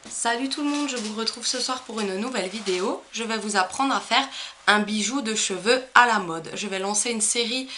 Salut tout le monde, je vous retrouve ce soir pour une nouvelle vidéo. Je vais vous apprendre à faire un bijou de cheveux à la mode. Je vais lancer une série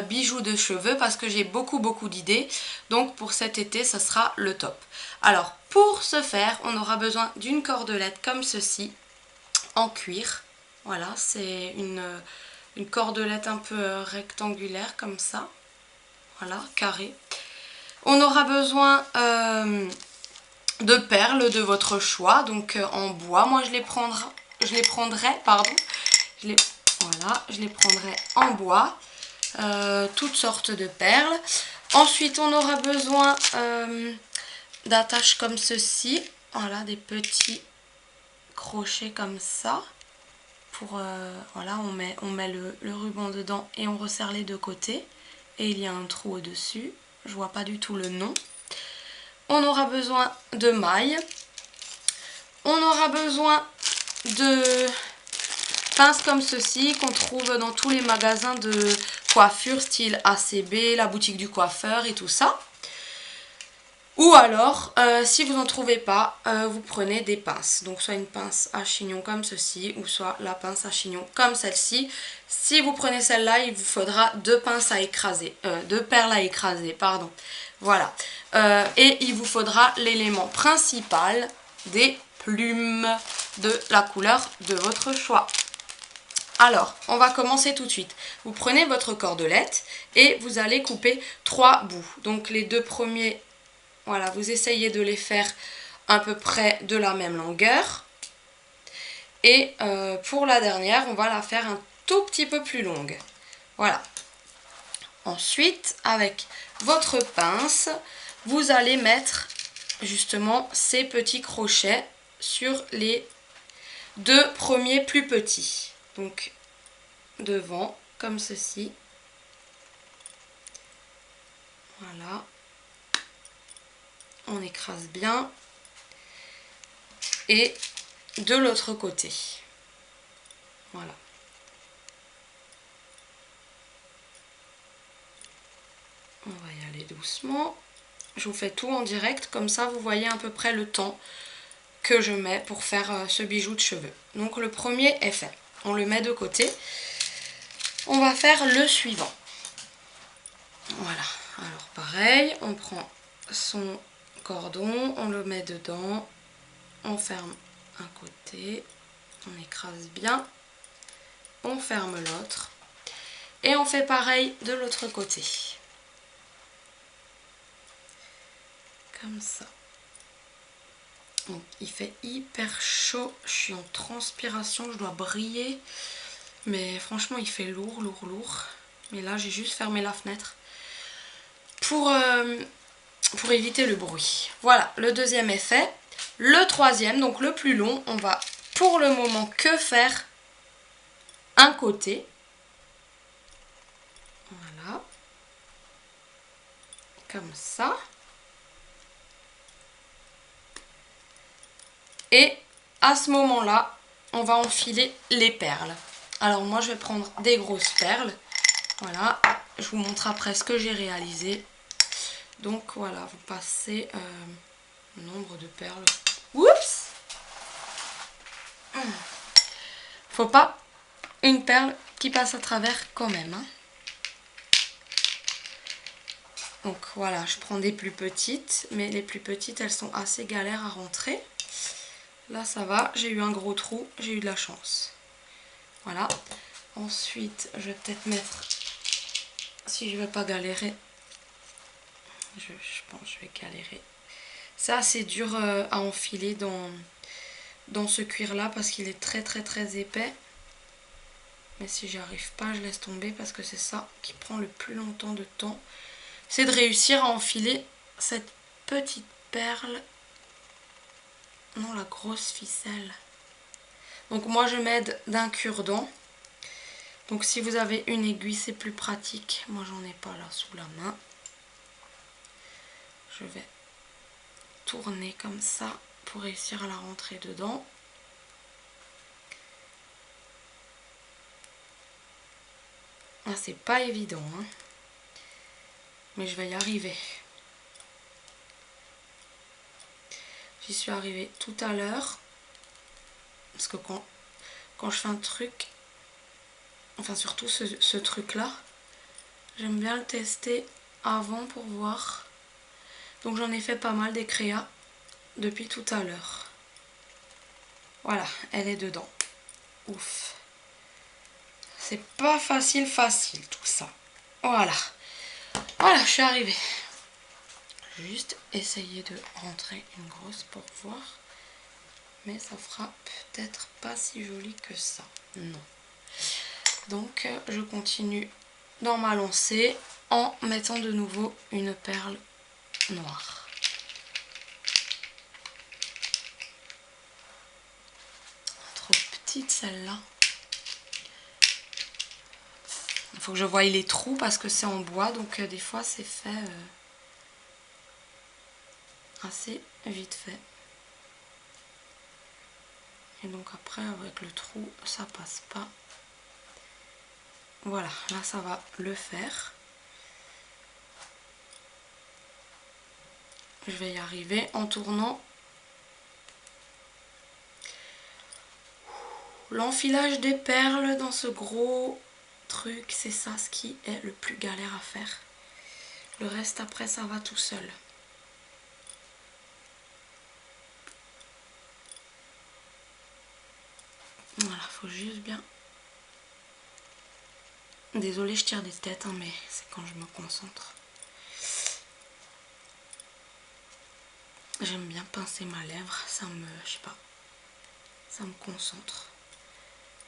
bijoux de cheveux parce que j'ai beaucoup d'idées. Donc pour cet été, ce sera le top. Alors pour ce faire, on aura besoin d'une cordelette comme ceci, en cuir. Voilà, c'est une cordelette un peu rectangulaire comme ça. Voilà, carré. On aura besoin de perles de votre choix, donc en bois. Moi je les prendrai, voilà, je les prendrai en bois, toutes sortes de perles. Ensuite on aura besoin d'attaches comme ceci, voilà, des petits crochets comme ça. Pour, voilà, on met le ruban dedans et on resserre les deux côtés. Et il y a un trou au-dessus, je vois pas du tout le nom. On aura besoin de mailles. On aura besoin de pinces comme ceci qu'on trouve dans tous les magasins de coiffure style ACB, la boutique du coiffeur et tout ça. Ou alors, si vous n'en trouvez pas, vous prenez des pinces. Donc soit une pince à chignon comme ceci, ou soit la pince à chignon comme celle-ci. Si vous prenez celle-là, il vous faudra deux pinces à écraser, deux perles à écraser, pardon. Voilà. Et il vous faudra l'élément principal des plumes de la couleur de votre choix. Alors, on va commencer tout de suite. Vous prenez votre cordelette et vous allez couper 3 bouts. Donc les deux premiers, voilà, vous essayez de les faire à peu près de la même longueur. Et pour la dernière, on va la faire un tout petit peu plus longue. Voilà. Ensuite, avec votre pince, vous allez mettre justement ces petits crochets sur les deux premiers plus petits. Donc devant, comme ceci. Voilà. On écrase bien. Et de l'autre côté. Voilà. On va y aller doucement. Je vous fais tout en direct, comme ça vous voyez à peu près le temps que je mets pour faire ce bijou de cheveux. Donc le premier est fait. On le met de côté. On va faire le suivant. Voilà. Alors pareil, on prend son cordon, on le met dedans, on ferme un côté, on écrase bien, on ferme l'autre et on fait pareil de l'autre côté. Comme ça. Donc, il fait hyper chaud, je suis en transpiration, je dois briller, mais franchement il fait lourd. Mais là j'ai juste fermé la fenêtre pour éviter le bruit. Voilà, le deuxième est fait. Le troisième, donc le plus long, on va pour le moment que faire un côté. Voilà. Comme ça. Et à ce moment-là, on va enfiler les perles. Alors moi, je vais prendre des grosses perles. Voilà, je vous montre après ce que j'ai réalisé. Donc voilà, vous passez le nombre de perles. Oups! Faut pas une perle qui passe à travers quand même. Hein. Donc voilà, je prends des plus petites, mais les plus petites, elles sont assez galères à rentrer. Là, ça va, j'ai eu un gros trou, j'ai eu de la chance. Voilà. Ensuite, je vais peut-être mettre, si je ne vais pas galérer, je pense que je vais galérer. Ça, c'est dur à enfiler dans ce cuir-là parce qu'il est très épais. Mais si j'y arrive pas, je laisse tomber parce que c'est ça qui prend le plus longtemps de temps. C'est de réussir à enfiler cette petite perle. Non, la grosse ficelle. Donc moi, je m'aide d'un cure-dent. Donc si vous avez une aiguille, c'est plus pratique. Moi, j'en ai pas là sous la main. Je vais tourner comme ça pour réussir à la rentrer dedans. Ah, c'est pas évident, hein. Mais je vais y arriver. J'y suis arrivée tout à l'heure. Parce que quand je fais un truc, enfin surtout ce truc-là, j'aime bien le tester avant pour voir. Donc j'en ai fait pas mal des créas depuis tout à l'heure. Voilà, elle est dedans. Ouf. C'est pas facile tout ça. Voilà. Voilà, je suis arrivée. Je vais juste essayer de rentrer une grosse pour voir. Mais ça fera peut-être pas si joli que ça. Non. Donc je continue dans ma lancée en mettant de nouveau une perle noire. Trop petite celle-là. Il faut que je voie les trous parce que c'est en bois, donc des fois c'est fait assez vite fait. Et donc après avec le trou ça passe pas. Voilà, là ça va le faire. Je vais y arriver en tournant. L'enfilage des perles dans ce gros truc, c'est ça ce qui est le plus galère à faire. Le reste après ça va tout seul. Voilà, faut juste bien. Désolée, je tire des têtes, hein, mais c'est quand je me concentre. J'aime bien pincer ma lèvre, ça me, je sais pas, ça me concentre.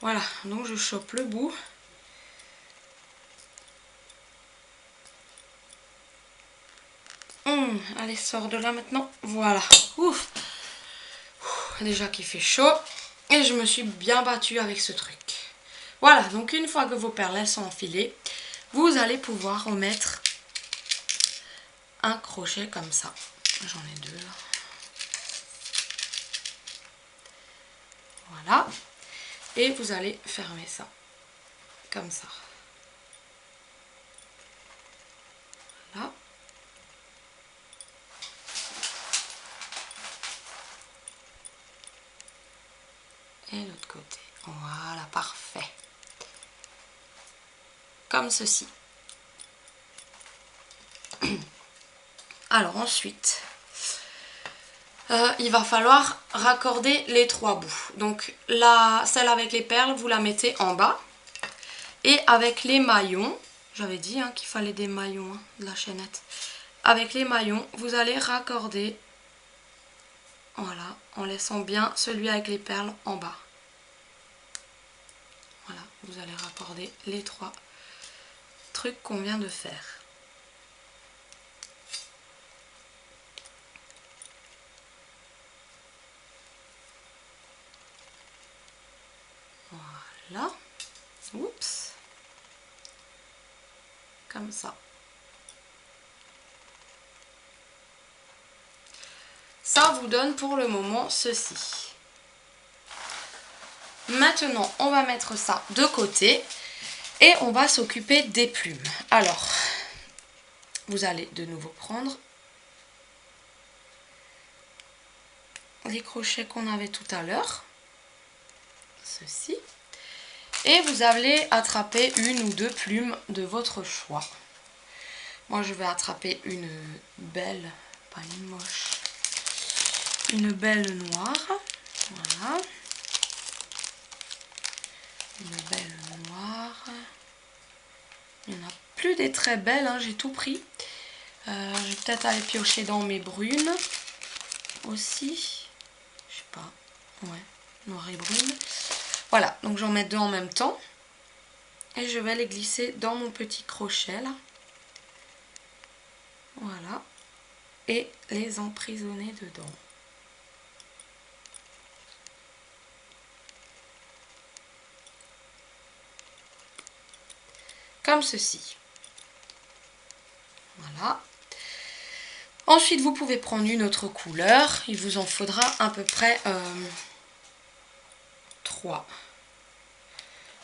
Voilà, donc je chope le bout. Allez, sors de là maintenant. Voilà. Ouf. Déjà qu'il fait chaud. Et je me suis bien battue avec ce truc. Voilà, donc une fois que vos perles sont enfilées, vous allez pouvoir remettre un crochet comme ça. J'en ai deux là. Voilà. Et vous allez fermer ça. Comme ça. Voilà. Et l'autre côté. Voilà, parfait. Comme ceci. Alors ensuite, il va falloir raccorder les trois bouts. Donc celle avec les perles, vous la mettez en bas. Et avec les maillons, j'avais dit hein, qu'il fallait des maillons de la chaînette. Avec les maillons, vous allez raccorder, voilà, en laissant bien celui avec les perles en bas. Voilà, vous allez raccorder les trois trucs qu'on vient de faire. Voilà. Oups. Comme ça. Ça vous donne pour le moment ceci. Maintenant, on va mettre ça de côté et on va s'occuper des plumes. Alors, vous allez de nouveau prendre les crochets qu'on avait tout à l'heure, ceci, et vous allez attraper une ou deux plumes de votre choix. Moi, je vais attraper une belle, pas une moche, une belle noire, voilà. Une belle noire. Il n'y en a plus des très belles, hein, j'ai tout pris. Je vais peut-être aller piocher dans mes brunes aussi. Je sais pas. Ouais, noir et brune. Voilà, donc j'en mets deux en même temps. Et je vais les glisser dans mon petit crochet là. Voilà. Et les emprisonner dedans. Comme ceci. Voilà. Ensuite, vous pouvez prendre une autre couleur. Il vous en faudra à peu près 3.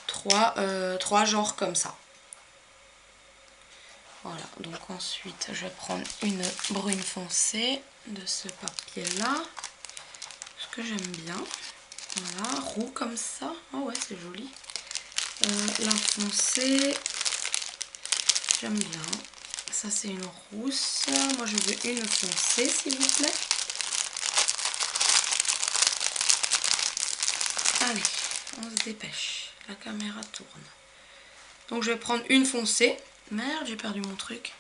3 genres comme ça. Voilà, donc ensuite, je vais prendre une brune foncée de ce papier-là. que j'aime bien. Voilà, roux comme ça. Oh ouais, c'est joli. La foncée, j'aime bien. Ça, c'est une rousse. Moi, je veux une foncée, s'il vous plaît. Allez, on se dépêche. La caméra tourne. Donc, je vais prendre une foncée. Merde, j'ai perdu mon truc.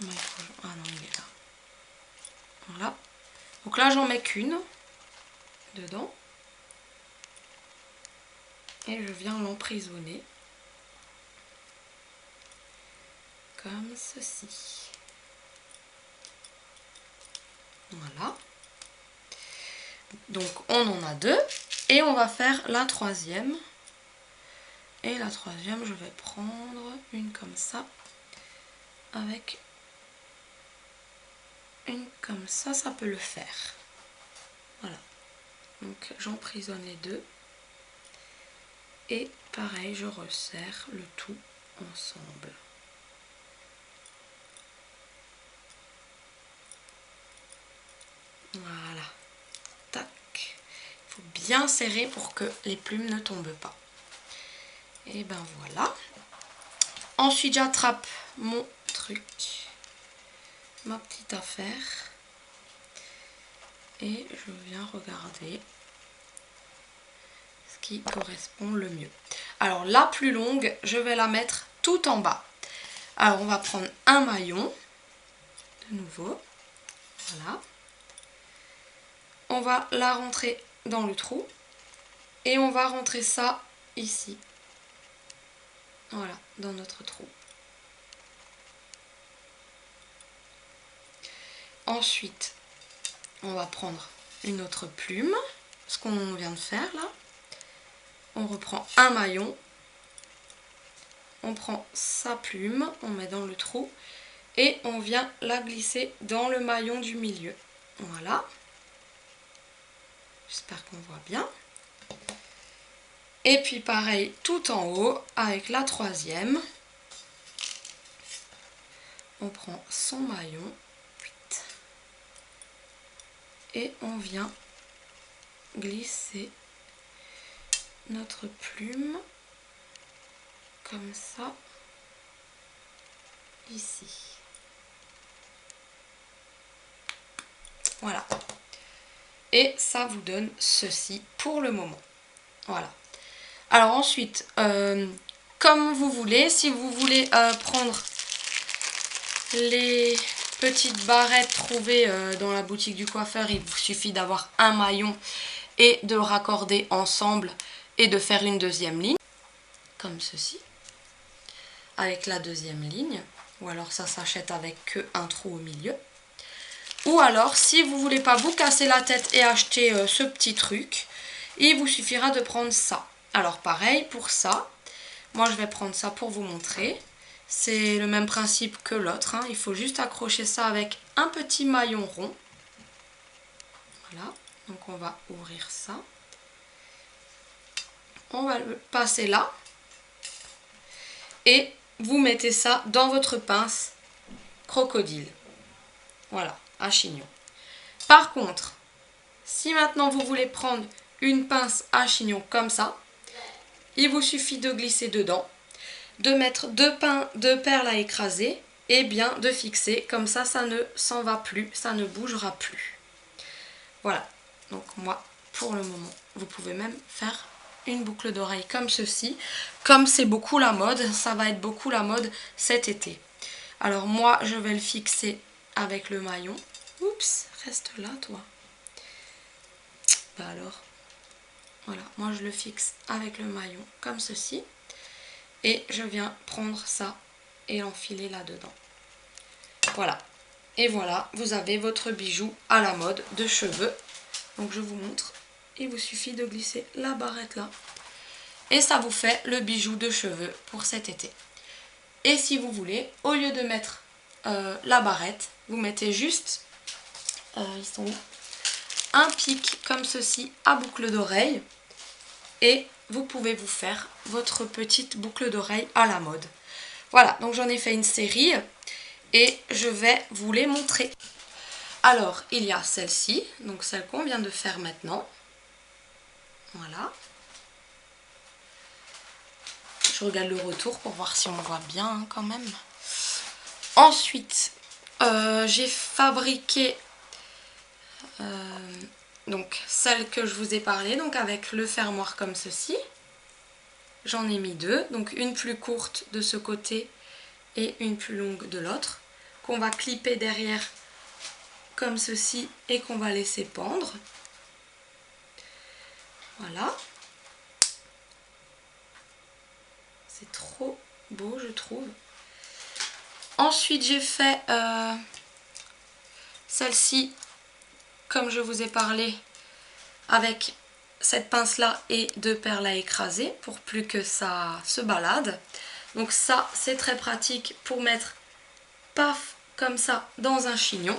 Ah non, il est là. Voilà. Donc là, j'en mets qu'une dedans. Et je viens l'emprisonner. Comme ceci. Voilà. Donc on en a deux. Et on va faire la troisième. Et la troisième, je vais prendre une comme ça. Avec une comme ça, ça peut le faire. Voilà. Donc j'emprisonne les deux. Et pareil, je resserre le tout ensemble. Voilà. Tac. Il faut bien serrer pour que les plumes ne tombent pas. Et ben voilà. Ensuite, j'attrape mon truc, ma petite affaire. Et je viens regarder ce qui correspond le mieux. Alors, la plus longue, je vais la mettre tout en bas. Alors, on va prendre un maillon. De nouveau. Voilà. On va la rentrer dans le trou. Et on va rentrer ça ici. Voilà, dans notre trou. Ensuite, on va prendre une autre plume. Ce qu'on vient de faire là. On reprend un maillon. On prend sa plume, on met dans le trou. Et on vient la glisser dans le maillon du milieu. Voilà. J'espère qu'on voit bien. Et puis pareil, tout en haut, avec la troisième. On prend son maillon. Et on vient glisser notre plume comme ça ici. Voilà. Et ça vous donne ceci pour le moment. Voilà. Alors ensuite, comme vous voulez, si vous voulez prendre les petites barrettes trouvées dans la boutique du coiffeur, il vous suffit d'avoir un maillon et de le raccorder ensemble et de faire une deuxième ligne, comme ceci, avec la deuxième ligne, ou alors ça s'achète avec un trou au milieu. Ou alors, si vous ne voulez pas vous casser la tête et acheter ce petit truc, il vous suffira de prendre ça. Alors pareil, pour ça, moi je vais prendre ça pour vous montrer. C'est le même principe que l'autre, hein. Il faut juste accrocher ça avec un petit maillon rond. Voilà, donc on va ouvrir ça. On va le passer là. Et vous mettez ça dans votre pince crocodile. Voilà, à chignon. Par contre, si maintenant vous voulez prendre une pince à chignon comme ça, il vous suffit de glisser dedans, de mettre deux perles à écraser et bien de fixer. Comme ça, ça ne s'en va plus, ça ne bougera plus. Voilà, donc moi, pour le moment, vous pouvez même faire une boucle d'oreille comme ceci. Comme c'est beaucoup la mode, ça va être beaucoup la mode cet été. Alors moi, je vais le fixer avec le maillon. Oups, reste là toi. Bah alors, voilà, moi je le fixe avec le maillon comme ceci. Et je viens prendre ça et l'enfiler là-dedans. Voilà. Et voilà, vous avez votre bijou à la mode de cheveux. Donc je vous montre. Il vous suffit de glisser la barrette là. Et ça vous fait le bijou de cheveux pour cet été. Et si vous voulez, au lieu de mettre la barrette, vous mettez juste, ils sont où, un pic comme ceci à boucle d'oreille. Et vous pouvez vous faire votre petite boucle d'oreille à la mode. Voilà, donc j'en ai fait une série et je vais vous les montrer. Alors, il y a celle-ci, donc celle qu'on vient de faire maintenant. Voilà. Je regarde le retour pour voir si on voit bien hein, quand même. Ensuite, j'ai fabriqué donc celle que je vous ai parlé, donc avec le fermoir comme ceci. J'en ai mis deux, donc une plus courte de ce côté et une plus longue de l'autre, qu'on va clipper derrière comme ceci et qu'on va laisser pendre. Voilà. C'est trop beau, je trouve. Ensuite, j'ai fait celle-ci, comme je vous ai parlé, avec cette pince-là et deux perles à écraser pour plus que ça se balade. Donc ça, c'est très pratique pour mettre, paf, comme ça, dans un chignon.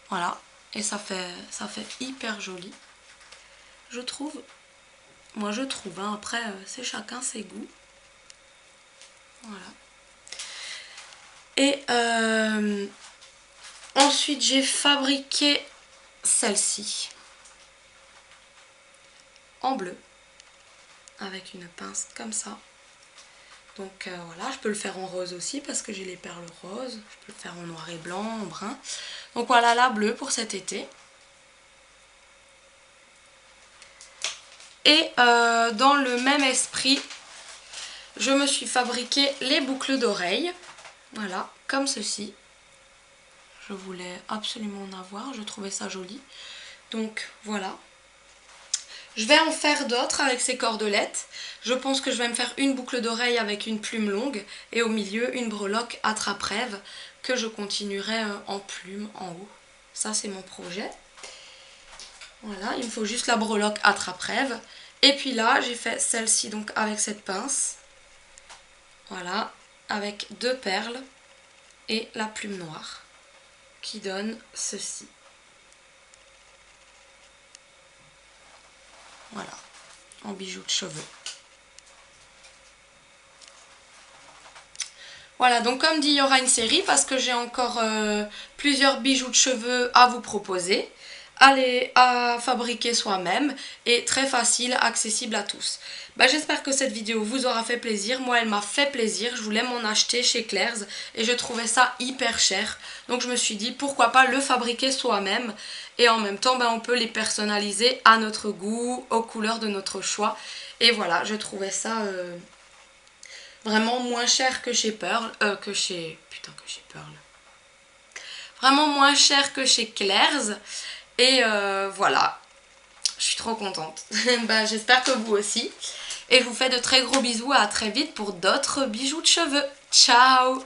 Voilà. Et ça fait hyper joli, je trouve. Moi, je trouve. Hein. Après, c'est chacun ses goûts. Voilà. Et ensuite, j'ai fabriqué celle-ci en bleu avec une pince comme ça. Donc voilà, je peux le faire en rose aussi parce que j'ai les perles roses. Je peux le faire en noir et blanc, en brun. Donc voilà la bleue pour cet été. Et dans le même esprit, je me suis fabriqué les boucles d'oreilles. Voilà, comme ceci. Je voulais absolument en avoir, je trouvais ça joli. Donc voilà. Je vais en faire d'autres avec ces cordelettes. Je pense que je vais me faire une boucle d'oreille avec une plume longue et au milieu une breloque attrape-rêve que je continuerai en plume en haut. Ça c'est mon projet. Voilà, il me faut juste la breloque attrape-rêve. Et puis là, j'ai fait celle-ci donc avec cette pince. Voilà, avec deux perles et la plume noire qui donne ceci. Voilà, en bijoux de cheveux. Voilà, donc comme dit, il y aura une série parce que j'ai encore plusieurs bijoux de cheveux à vous proposer. À fabriquer soi-même et très facile, accessible à tous. Bah, j'espère que cette vidéo vous aura fait plaisir. Moi, elle m'a fait plaisir. Je voulais m'en acheter chez Claire's et je trouvais ça hyper cher. Donc, je me suis dit, pourquoi pas le fabriquer soi-même. Et en même temps, bah, on peut les personnaliser à notre goût, aux couleurs de notre choix. Et voilà, je trouvais ça vraiment moins cher que chez Pearl. Que chez Pearl. Vraiment moins cher que chez Claire's. Et voilà, je suis trop contente. Bah, j'espère que vous aussi. Et je vous fais de très gros bisous, à très vite pour d'autres bijoux de cheveux. Ciao!